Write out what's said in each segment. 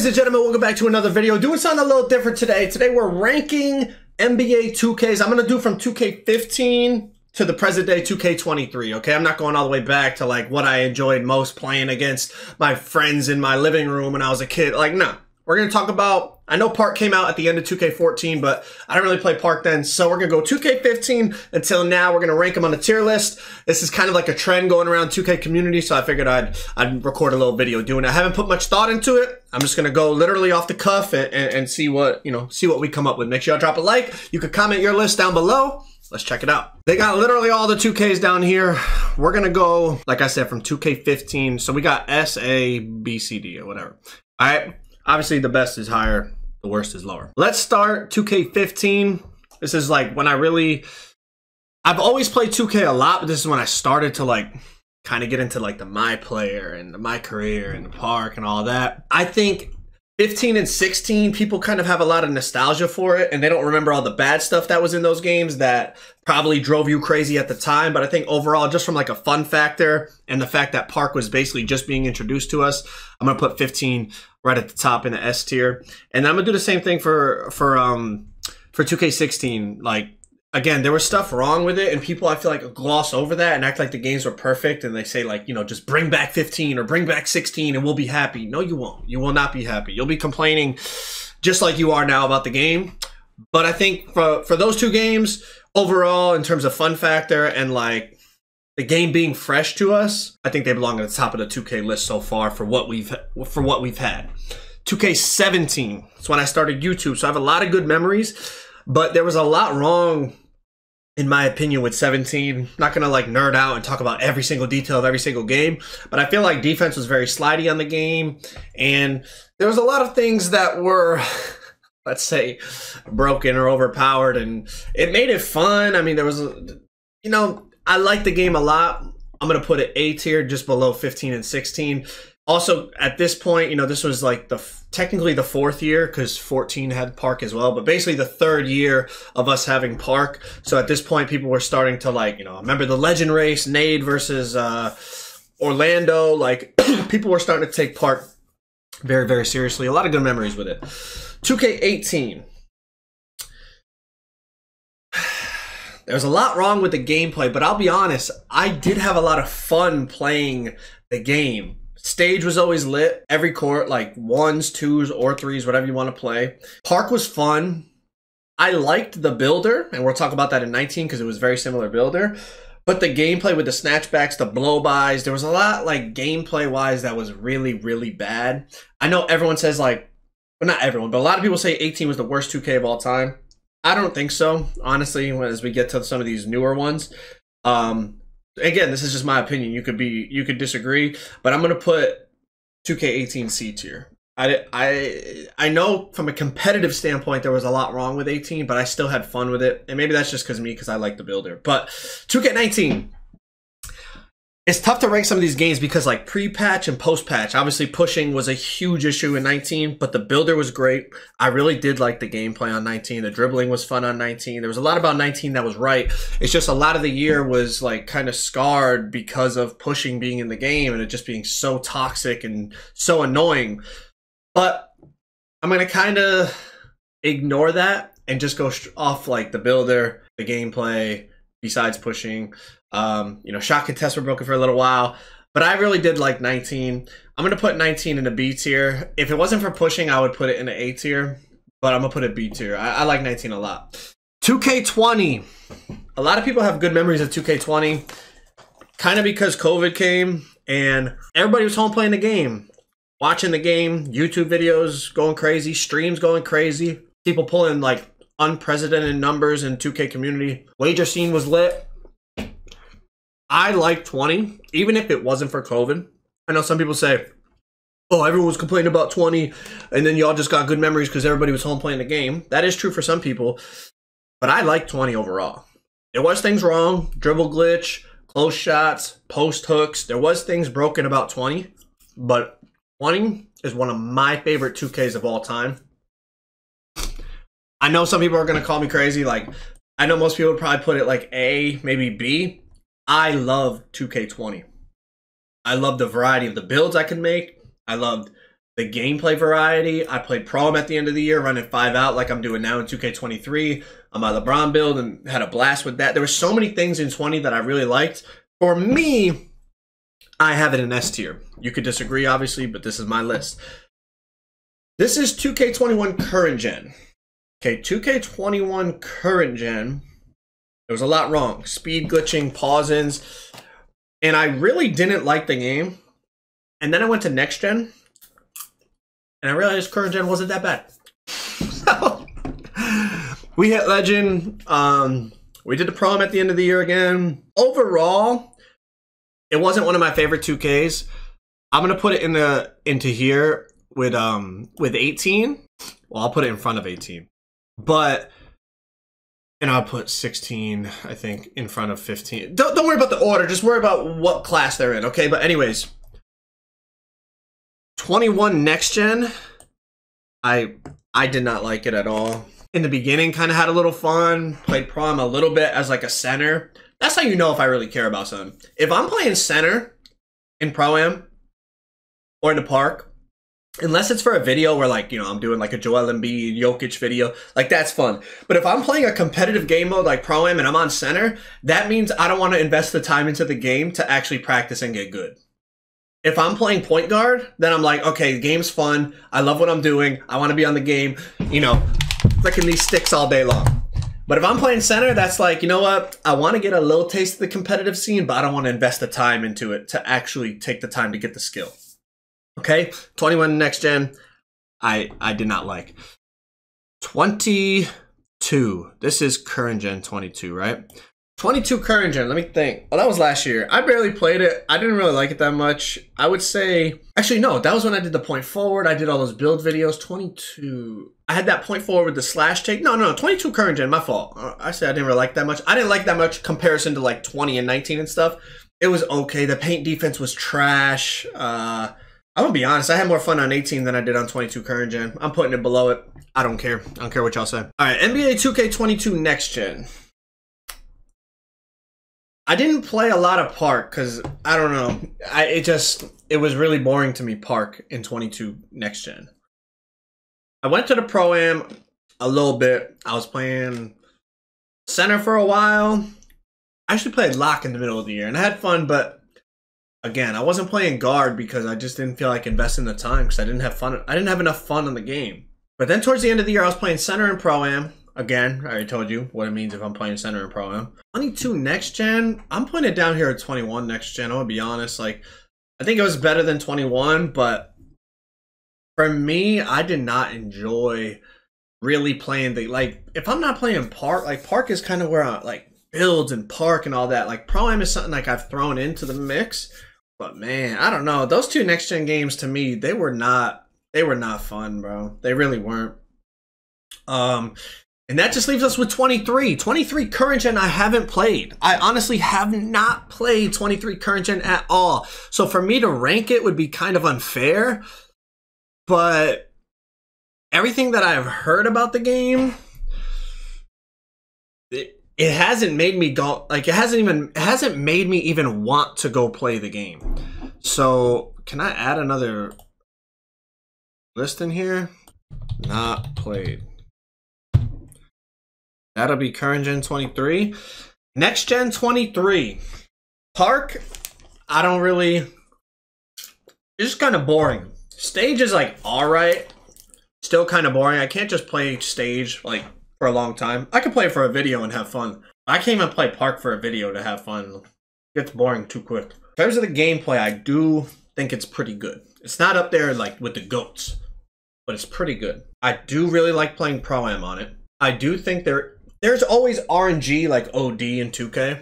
Ladies and gentlemen, welcome back to another video. Doing something a little different today. Today we're ranking NBA 2Ks. I'm going to do from 2K15 to the present day 2K23, okay? I'm not going all the way back to like what I enjoyed most playing against my friends in my living room when I was a kid. Like, no. We're going to talk about, I know Park came out at the end of 2K14, but I don't really play Park then. So we're going to go 2K15 until now. We're going to rank them on a tier list. This is kind of like a trend going around 2K community. So I figured I'd record a little video doing it. I haven't put much thought into it. I'm just going to go literally off the cuff and see what, see what we come up with. Make sure y'all drop a like. You could comment your list down below. Let's check it out. They got literally all the 2Ks down here. We're going to go, like I said, from 2K15. So we got S, A, B, C, D, or whatever. All right. Obviously, the best is higher, the worst is lower. Let's start 2K15. This is like when I've always played 2K a lot, but this is when I started to like kind of get into like the My Player and the My Career and the Park and all that. I think 15 and 16, people kind of have a lot of nostalgia for it, and they don't remember all the bad stuff that was in those games that probably drove you crazy at the time. But I think overall, just from like a fun factor and the fact that Park was basically just being introduced to us, I'm going to put 15 right at the top in the S tier. And I'm going to do the same thing for 2K16. Like, again, there was stuff wrong with it, and people, I feel like, gloss over that and act like the games were perfect, and they say, like, just bring back 15 or bring back 16 and we'll be happy. No, you won't. You will not be happy. You'll be complaining just like you are now about the game. But I think for those two games, overall, in terms of fun factor and, like, the game being fresh to us, I think they belong at the top of the 2K list so far for what we've had. 2K17, it's when I started YouTube, so I have a lot of good memories, but there was a lot wrong, in my opinion, with 17. Not gonna like nerd out and talk about every single detail of every single game, but I feel like defense was very slidey on the game, and there was a lot of things that were, let's say, broken or overpowered, and it made it fun. I mean, there was, I like the game a lot. I'm gonna put it A tier, just below 15 and 16. Also, at this point, this was like technically the fourth year, because 14 had Park as well, but basically the third year of us having Park. So at this point, people were starting to like, remember the Legend Race, Nade versus Orlando. Like, people were starting to take Park very, very seriously. A lot of good memories with it. 2K18. There's a lot wrong with the gameplay, but I'll be honest, I did have a lot of fun playing the game. Stage was always lit. Every court, like ones, twos, or threes, whatever you want to play. Park was fun. I liked the builder, and we'll talk about that in 19 because it was very similar builder. But the gameplay with the snatchbacks, the blow-bys, there was a lot, like, gameplay-wise that was really, really bad. I know everyone says, like, well, not everyone, but a lot of people say 18 was the worst 2K of all time. I don't think so, honestly, as we get to some of these newer ones. Again, this is just my opinion. You could disagree, but I'm gonna put 2K18 C tier. I know from a competitive standpoint there was a lot wrong with 18, but I still had fun with it, and maybe that's just because I like the builder. But 2K19. It's tough to rank some of these games because like pre-patch and post-patch, obviously pushing was a huge issue in 19, but the builder was great. I really did like the gameplay on 19. The dribbling was fun on 19. There was a lot about 19 that was right. It's just a lot of the year was like kind of scarred because of pushing being in the game and it just being so toxic and so annoying. But I'm going to kind of ignore that and just go off like the builder, the gameplay, besides pushing. Shot contests were broken for a little while, but I really did like 19. I'm going to put 19 in a B tier. If it wasn't for pushing, I would put it in an A tier, but I'm going to put it B tier. I like 19 a lot. 2K20. A lot of people have good memories of 2K20, kind of because COVID came and everybody was home playing the game, watching the game, YouTube videos going crazy, streams going crazy, people pulling like unprecedented numbers in 2K community. Wager scene was lit. I like 20, even if it wasn't for COVID. I know some people say, oh, everyone was complaining about 20, and then y'all just got good memories because everybody was home playing the game. That is true for some people, but I like 20 overall. There was things wrong, dribble glitch, close shots, post hooks. There was things broken about 20, but 20 is one of my favorite 2Ks of all time. I know some people are going to call me crazy. Like, I know most people would probably put it like A, maybe B. I love 2K20. I love the variety of the builds I can make. I loved the gameplay variety. I played Pro-Am at the end of the year, running 5 out like I'm doing now in 2K23 on my LeBron build, and had a blast with that. There were so many things in 20 that I really liked. For me, I have it in S tier. You could disagree, obviously, but this is my list. This is 2K21 current gen. Okay, 2K21 current gen. There was a lot wrong. Speed glitching, pausings. And I really didn't like the game. And then I went to next gen. And I realized current gen wasn't that bad. So, we hit legend. We did the Pro-Am at the end of the year again. Overall, it wasn't one of my favorite 2Ks. I'm gonna put it into here with 18. Well, I'll put it in front of 18. But and I'll put 16, I think, in front of 15. Don't worry about the order, just worry about what class they're in, okay? But anyways, 21 next gen, I did not like it at all. In the beginning, kind of had a little fun, played Pro-Am a little bit as like a center. That's how you know if I really care about something. If I'm playing center in Pro-Am or in the park, unless it's for a video where, like, you know, I'm doing like a Joel Embiid, Jokic video, like that's fun. But if I'm playing a competitive game mode like Pro-Am and I'm on center, that means I don't want to invest the time into the game to actually practice and get good. If I'm playing point guard, then I'm like, okay, the game's fun. I love what I'm doing. I want to be on the game, you know, flicking these sticks all day long. But if I'm playing center, that's like, you know what? I want to get a little taste of the competitive scene, but I don't want to invest the time into it to actually take the time to get the skill. Okay, 21 next gen, I did not like. 22, this is current gen 22, right? 22 current gen, let me think. Oh, that was last year. I barely played it. I didn't really like it that much. I would say, actually no, that was when I did the point forward. I did all those build videos. 22, I had that point forward with the slash take. No, 22 current gen, my fault. I said I didn't really like that much. I didn't like that much comparison to like 20 and 19 and stuff. It was okay. The paint defense was trash. I'm gonna be honest, I had more fun on 18 than I did on 22 current gen. I'm putting it below it. I don't care. I don't care what y'all say. All right, NBA 2K22 next gen. I didn't play a lot of Park because, I don't know. It was really boring to me, Park, in 22 next gen. I went to the Pro-Am a little bit. I was playing center for a while. I actually played lock in the middle of the year, and I had fun, but again, I wasn't playing guard because I just didn't feel like investing the time because I didn't have fun. I didn't have enough fun on the game. But then towards the end of the year, I was playing center and Pro-Am. Again, I already told you what it means if I'm playing center and Pro-Am. 22 next gen, I'm putting it down here at 21 next gen. I'm gonna be honest. Like, I think it was better than 21, but for me, I did not enjoy really playing the, like, if I'm not playing Park, like Park is kind of where I like builds and Park and all that. Like Pro-Am is something like I've thrown into the mix. But man, I don't know. Those two next gen games to me, they were not fun, bro. They really weren't. And that just leaves us with 23. 23 current gen I haven't played. I honestly have not played 23 current gen at all. So for me to rank it would be kind of unfair. But everything that I've heard about the game, it hasn't made me go, like, it hasn't made me even want to go play the game. So can I add another list in here? Not played. That'll be current gen 23. Next gen 23. Park, I don't really, it's just kind of boring. Stage is like alright. Still kind of boring. I can't just play stage like for a long time. I can play it for a video and have fun. I can't even play Park for a video to have fun. It gets boring too quick. In terms of the gameplay, I do think it's pretty good. It's not up there like with the GOATs, but it's pretty good. I do really like playing Pro-Am on it. I do think there's always RNG like OD in 2K.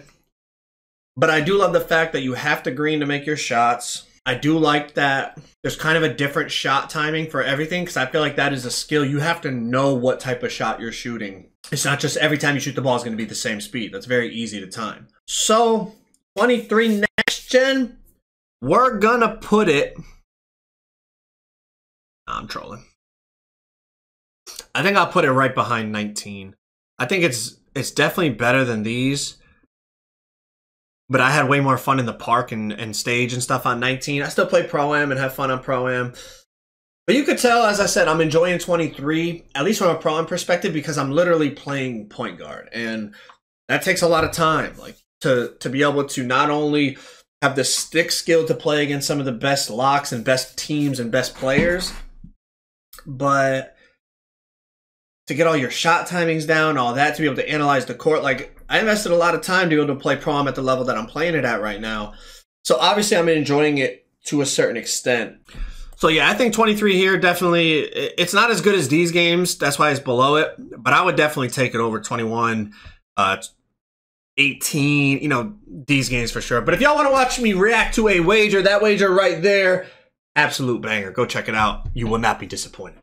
But I do love the fact that you have to green to make your shots. I do like that there's kind of a different shot timing for everything because I feel like that is a skill. You have to know what type of shot you're shooting. It's not just every time you shoot the ball is going to be the same speed. That's very easy to time. So, 23 next gen, we're going to put it... I'm trolling. I think I'll put it right behind 19. I think it's definitely better than these. But I had way more fun in the park and stage and stuff on 19. I still play Pro-Am and have fun on Pro-Am. But you could tell, as I said, I'm enjoying 23, at least from a Prime perspective, because I'm literally playing point guard. And that takes a lot of time. Like, to be able to not only have the stick skill to play against some of the best locks and best teams and best players, but to get all your shot timings down, all that, to be able to analyze the court. Like, I invested a lot of time to be able to play Prom at the level that I'm playing it at right now. So obviously I'm enjoying it to a certain extent. So yeah, I think 23 here, definitely, it's not as good as these games. That's why it's below it. But I would definitely take it over 21, 18, you know, these games for sure. But if y'all want to watch me react to a wager, that wager right there, absolute banger. Go check it out. You will not be disappointed.